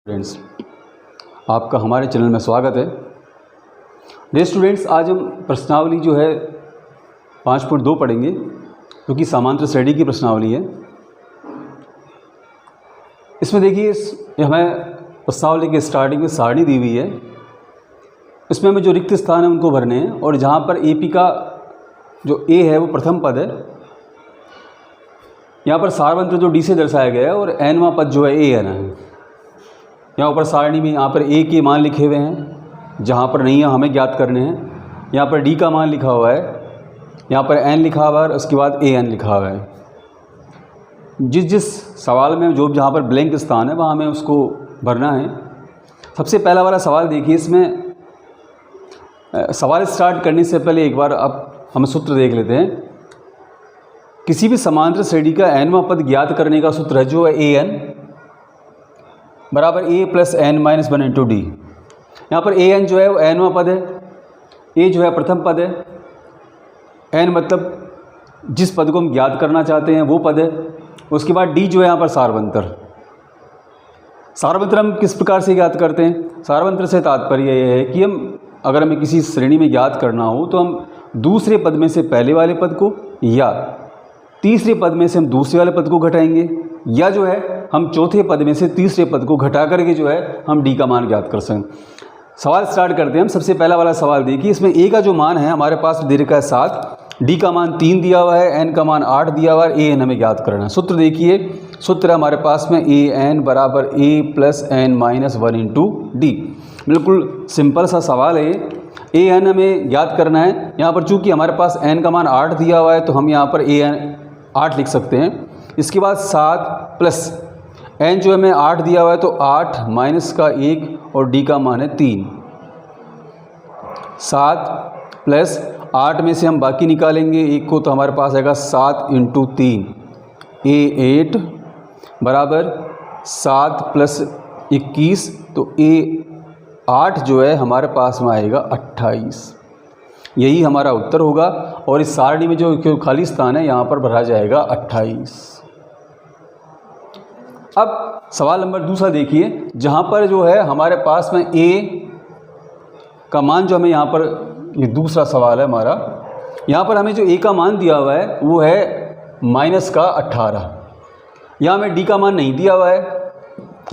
Friends, आपका हमारे channel में स्वागत है। डियर स्टूडेंट्स, आज हम प्रश्नावली जो है 5.2 पढ़ेंगे, जो कि समांतर श्रेणी की प्रश्नावली है। इसमें देखिए, हमें प्रश्नावली के स्टार्टिंग में सारणी दी हुई है। इसमें हमें जो रिक्त स्थान है उनको भरने हैं, और जहाँ पर ए पी का जो ए है वो प्रथम पद है, यहाँ पर सारवंत्र जो डी से दर्शाया गया है, और एनवां पद जो है ए एन है। यहाँ ऊपर सारणी में यहाँ पर ए के मान लिखे हुए हैं, जहाँ पर नहीं है हमें ज्ञात करने हैं। यहाँ पर डी का मान लिखा हुआ है, यहाँ पर एन लिखा हुआ है, उसके बाद ए एन लिखा हुआ है। जिस सवाल में जो जहाँ पर ब्लैंक स्थान है वहाँ हमें उसको भरना है। सबसे पहला वाला सवाल देखिए। इसमें सवाल स्टार्ट करने से पहले एक बार अब हम सूत्र देख लेते हैं। किसी भी समांतर श्रेणी का एनवां पद ज्ञात करने का सूत्र है जो है ए एन बराबर a plus n minus 1 into d. यहाँ पर ए एन जो है वो एनवां पद है, ए जो है प्रथम पद है, एन मतलब जिस पद को हम ज्ञात करना चाहते हैं वो पद है। उसके बाद डी जो है यहाँ पर सारवंतर। सारवंतर हम किस प्रकार से ज्ञात करते हैं? सारवंतर से तात्पर्य यह है कि हम अगर हमें किसी श्रेणी में ज्ञात करना हो तो हम दूसरे पद में से पहले वाले पद को, या तीसरे पद में से हम दूसरे वाले पद को घटाएंगे, या जो है हम चौथे पद में से तीसरे पद को घटा करके जो है हम डी का मान ज्ञात कर सकें। सवाल स्टार्ट करते हैं हम। सबसे पहला वाला सवाल देखिए। इसमें ए का जो मान है हमारे पास दे रखा है 7, डी का मान 3 दिया हुआ है, एन का मान 8 दिया हुआ है, ए एन हमें ज्ञात करना है। सूत्र देखिए, सूत्र है हमारे पास में ए एन बराबर a plus n minus 1 into d. बिल्कुल सिंपल सा सवाल है। ए एन हमें ज्ञात करना है। यहाँ पर चूँकि हमारे पास एन का मान 8 दिया हुआ है तो हम यहाँ पर ए एन 8 लिख सकते हैं। इसके बाद 7 प्लस एन जो हमें 8 दिया हुआ है तो 8 माइनस का 1 और डी का मान है 3। 7 प्लस 8 में से हम बाकी निकालेंगे 1 को, तो हमारे पास आएगा 7 इंटू 3 ए 8 बराबर 7 प्लस 21, तो ए 8 जो है हमारे पास में आएगा 28। यही हमारा उत्तर होगा, और इस सारणी में जो खाली स्थान है यहाँ पर भरा जाएगा 28। अब सवाल नंबर दूसरा देखिए, जहाँ पर जो है हमारे पास में ए का मान जो हमें यहाँ पर, ये दूसरा सवाल है हमारा, यहाँ पर हमें जो ए का मान दिया हुआ है वो है माइनस का 18। यहाँ हमें डी का मान नहीं दिया हुआ है,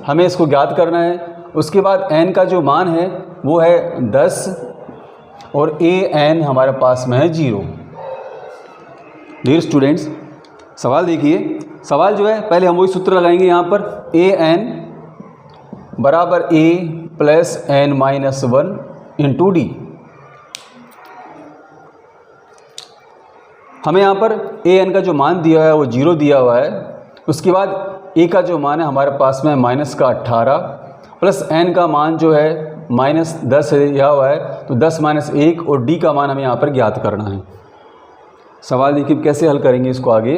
हमें इसको ज्ञात करना है। उसके बाद एन का जो मान है वो है 10, और ए एन हमारे पास में है 0। डियर स्टूडेंट्स, सवाल देखिए। सवाल जो है पहले हम वही सूत्र लगाएंगे यहाँ पर, ए एन बराबर a plus n minus 1 into d. हमें यहाँ पर ए एन का जो मान दिया है वो 0 दिया हुआ है। उसके बाद ए का जो मान है हमारे पास में माइनस का 18 प्लस एन का मान जो है माइनस 10 दिया हुआ है, तो 10 माइनस 1 और डी का मान हमें यहाँ पर ज्ञात करना है। सवाल देखिए कैसे हल करेंगे इसको आगे।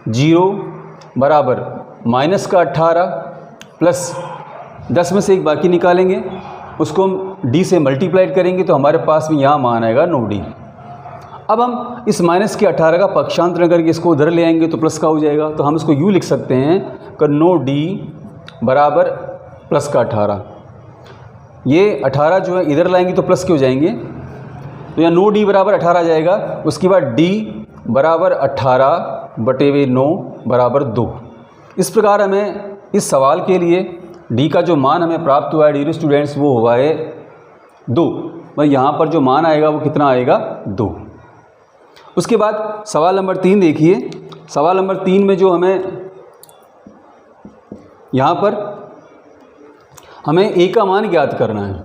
0 बराबर माइनस का 18 प्लस 10 में से एक बाकी निकालेंगे, उसको हम डी से मल्टीप्लाइड करेंगे तो हमारे पास में यहाँ मान आएगा 9d। अब हम इस माइनस के 18 का पक्षांतर करके इसको उधर ले आएंगे तो प्लस का हो जाएगा, तो हम इसको यूँ लिख सकते हैं कि 9d बराबर प्लस का 18। ये 18 जो है इधर लाएंगे तो प्लस के हो जाएंगे, तो यहाँ 9d बराबर 18 जाएगा। उसके बाद d बराबर 18 बटे 9 बराबर 2। इस प्रकार हमें इस सवाल के लिए d का जो मान हमें प्राप्त हुआ है डियर स्टूडेंट्स वो हुआ है 2। भाई यहाँ पर जो मान आएगा वो कितना आएगा? 2। उसके बाद सवाल नंबर 3 देखिए। सवाल नंबर 3 में जो हमें यहाँ पर हमें ए का मान ज्ञात करना है।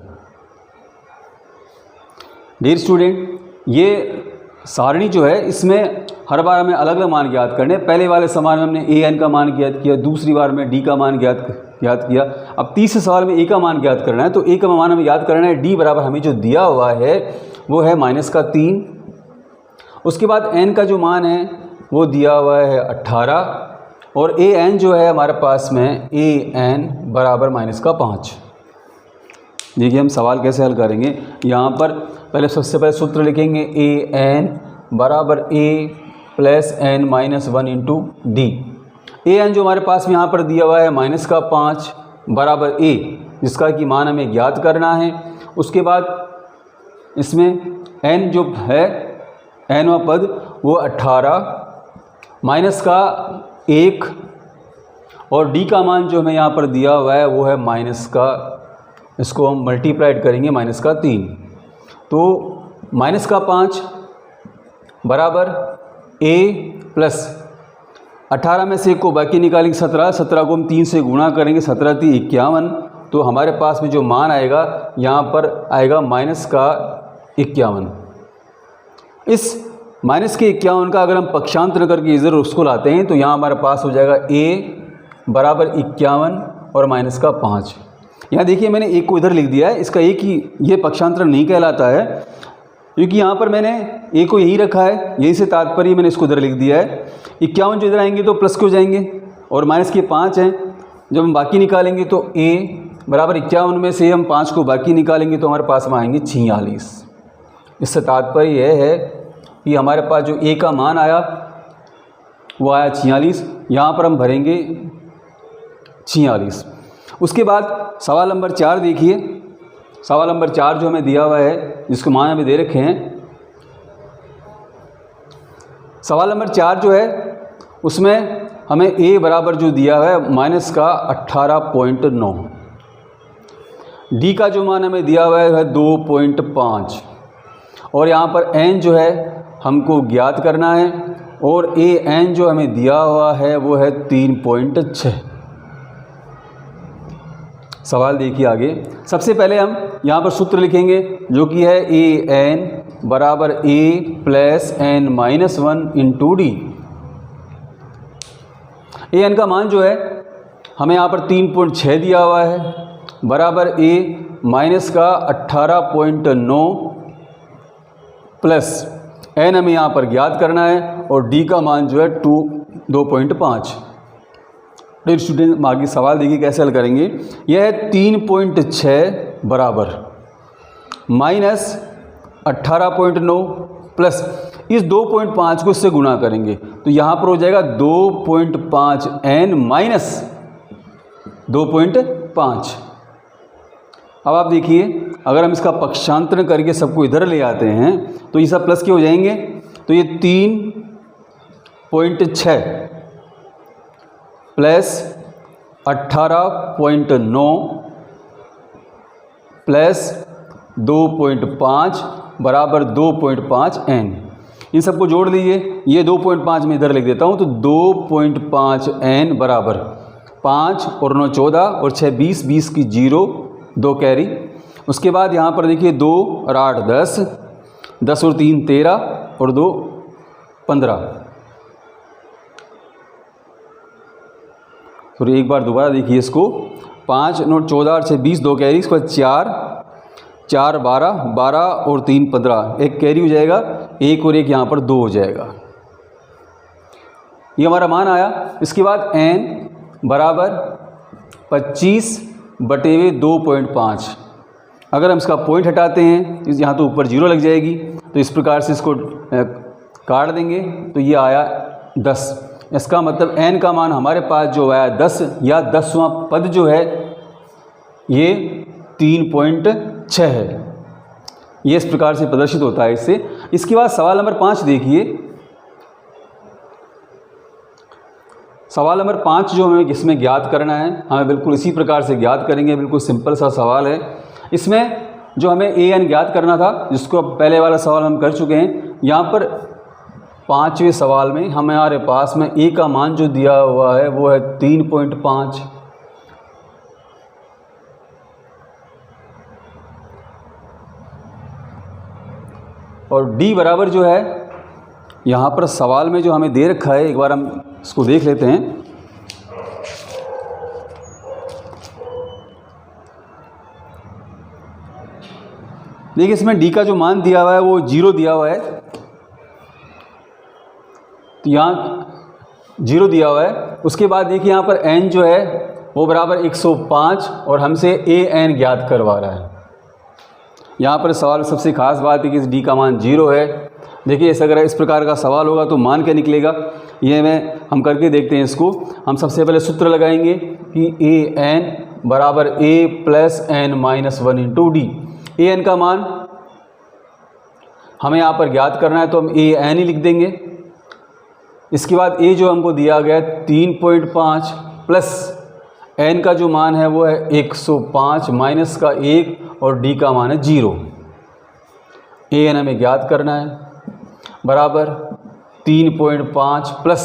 डियर स्टूडेंट, ये सारणी जो है इसमें हर बार हमें अलग अलग मान ज्ञात करने। पहले वाले सवाल में हमने ए एन का मान ज्ञात किया, दूसरी बार में डी का मान ज्ञात किया। अब तीसरे सवाल में ए का मान ज्ञात करना है, तो ए का मान हमें ज्ञात करना है। डी बराबर हमें जो दिया हुआ है वो है माइनस का 3। उसके बाद एन का जो मान है वो दिया हुआ है 18, और ए एन जो है हमारे पास में ए एन बराबर माइनस का 5। देखिए हम सवाल कैसे हल करेंगे। यहाँ पर पहले सबसे पहले सूत्र लिखेंगे, ए एन बराबर a plus n minus 1 into d. A n जो हमारे पास में यहाँ पर दिया हुआ है माइनस का 5 बराबर ए, जिसका कि मान हमें ज्ञात करना है। उसके बाद इसमें n जो है nवां पद वो 18 माइनस का 1 और d का मान जो हमें यहाँ पर दिया हुआ है वो है माइनस का, इसको हम मल्टीप्लाइड करेंगे माइनस का 3, तो माइनस का 5 बराबर a प्लस 18 में से 1 को बाकी निकालेंगे 17 को हम 3 से गुणा करेंगे, 17 × 3 = 51, तो हमारे पास में जो मान आएगा यहाँ पर आएगा माइनस का 51। इस माइनस के 51 का अगर हम पक्षांतर करके इधर उसको लाते हैं तो यहाँ हमारे पास हो जाएगा a बराबर 51 और माइनस का 5। यहाँ देखिए मैंने एक को इधर लिख दिया है, इसका एक ही ये पक्षांतर नहीं कहलाता है क्योंकि यहाँ पर मैंने ए को यही रखा है, यही से तात्पर्य मैंने इसको इधर लिख दिया है। 51 जो इधर आएंगे तो प्लस के हो जाएंगे और माइनस के 5 हैं, जब हम बाकी निकालेंगे तो a बराबर 51 में से हम 5 को बाकी निकालेंगे तो हमारे पास में आएंगे 46। इससे तात्पर्य यह है कि हमारे पास जो a का मान आया वो आया 46, यहाँ पर हम भरेंगे 46। उसके बाद सवाल नंबर 4 देखिए, सवाल नंबर 4 जो हमें दिया हुआ है जिसको मान हमें दे रखे हैं, सवाल नंबर 4 जो है उसमें हमें a बराबर जो दिया हुआ है माइनस का 18.9, d का जो मान हमें दिया हुआ है 2.5 और यहाँ पर n जो है हमको ज्ञात करना है और an जो हमें दिया हुआ है वो है 3.6। सवाल देखिए आगे। सबसे पहले हम यहाँ पर सूत्र लिखेंगे जो कि है an बराबर a plus n minus 1 into D. an का मान जो है हमें यहाँ पर 3.6 दिया हुआ है बराबर a माइनस का 18.9 प्लस n हमें यहाँ पर ज्ञात करना है और d का मान जो है 2.5। तो स्टूडेंट आगे सवाल देखिए कैसे हल करेंगे। यह है 3.6 बराबर माइनस 18.9 प्लस इस 2.5 को इससे गुणा करेंगे तो यहाँ पर हो जाएगा 2.5 n माइनस 2.5। अब आप देखिए अगर हम इसका पक्षांतर करके सबको इधर ले आते हैं तो ये सब प्लस के हो जाएंगे, तो ये 3.6 प्लस 18.9 प्लस 2.5 बराबर 2.5 n। इन सबको जोड़ लीजिए, ये 2.5 में इधर लिख देता हूँ तो 2.5 n बराबर 5 और 9 14 और 6 20, 20 की 0 2 कैरी। उसके बाद यहाँ पर देखिए 2 और 8 10, 10 और 3 13 और 2 15। तो एक बार दोबारा देखिए इसको, 5 9 14 और 6 20 2 कैरी, इसके बाद 4 4 12 12 और 3 15, एक कैरी हो जाएगा, एक और एक यहाँ पर 2 हो जाएगा। ये हमारा मान आया। इसके बाद n बराबर 25 बटे 2.5। अगर हम इसका पॉइंट हटाते हैं यहाँ तो ऊपर 0 लग जाएगी, तो इस प्रकार से इसको काट देंगे तो ये आया 10। इसका मतलब n का मान हमारे पास जो आया 10 या 10वां पद जो है ये 3.6 है। ये इस प्रकार से प्रदर्शित होता है इससे। इसके बाद सवाल नंबर 5 देखिए। सवाल नंबर 5 जो हमें इसमें ज्ञात करना है, हमें बिल्कुल इसी प्रकार से ज्ञात करेंगे। बिल्कुल सिंपल सा सवाल है। इसमें जो हमें an ज्ञात करना था, जिसको पहले वाला सवाल हम कर चुके हैं, यहाँ पर 5वें सवाल में हमारे पास में a का मान जो दिया हुआ है वो है 3.5। और d बराबर जो है यहाँ पर सवाल में जो हमें दे रखा है, एक बार हम इसको देख लेते हैं। देखिए इसमें d का जो मान दिया हुआ है वो 0 दिया हुआ है, तो यहाँ 0 दिया हुआ है। उसके बाद देखिए यहाँ पर n जो है वो बराबर 105 और हमसे an ज्ञात करवा रहा है। यहाँ पर सवाल सबसे खास बात है कि इस d का मान 0 है। देखिए अगर इस प्रकार का सवाल होगा तो मान क्या निकलेगा, ये हम करके देखते हैं इसको। हम सबसे पहले सूत्र लगाएंगे कि an बराबर a plus n minus 1 into d. A n का मान हमें यहाँ पर ज्ञात करना है तो हम ए एन ही लिख देंगे। इसके बाद ए जो हमको दिया गया 3.5 प्लस एन का जो मान है वो है 105 माइनस का 1 और डी का मान है 0। ए एन हमें ज्ञात करना है बराबर 3.5 प्लस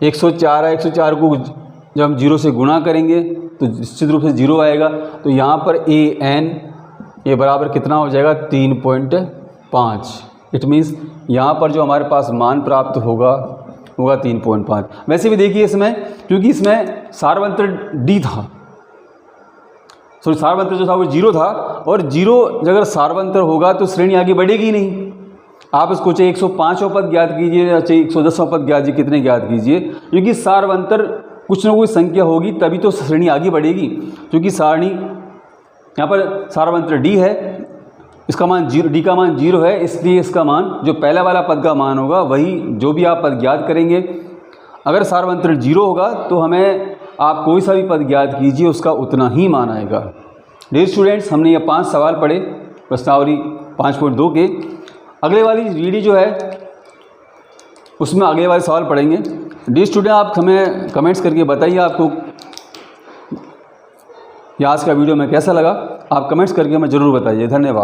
104 है, 104 को जब हम 0 से गुणा करेंगे तो निश्चित रूप से 0 आएगा। तो यहाँ पर ए एन ये बराबर कितना हो जाएगा 3.5। इट मीन्स यहाँ पर जो हमारे पास मान प्राप्त होगा 3.5। वैसे भी देखिए इसमें, क्योंकि इसमें सारवंतर डी था, सॉरी सारवंतर जो था वो 0 था, और 0 अगर सारवंतर होगा तो श्रेणी आगे बढ़ेगी नहीं। आप इसको चाहे 105वां पद ज्ञात कीजिए या चाहे 110वां पद ज्ञात कीजिए, कितने ज्ञात कीजिए, क्योंकि सारवंतर कुछ ना कुछ संख्या होगी तभी तो श्रेणी आगे बढ़ेगी। क्योंकि सारणी यहाँ पर सारवंतर डी है, इसका मान 0, डी का मान 0 है, इसलिए इसका मान जो पहला वाला पद का मान होगा वही जो भी आप पद ज्ञात करेंगे। अगर सारवंतर 0 होगा तो हमें आप कोई सा भी पद ज्ञात कीजिए उसका उतना ही मान आएगा। डियर स्टूडेंट्स, हमने ये 5 सवाल पढ़े प्रश्नावली 5.2 के। अगले वाली वीडियो जो है उसमें अगले वाले सवाल पढ़ेंगे। डियर स्टूडेंट, आप हमें कमेंट्स करके बताइए आपको ये आज का वीडियो में कैसा लगा। आप कमेंट्स करके हमें ज़रूर बताइए। धन्यवाद।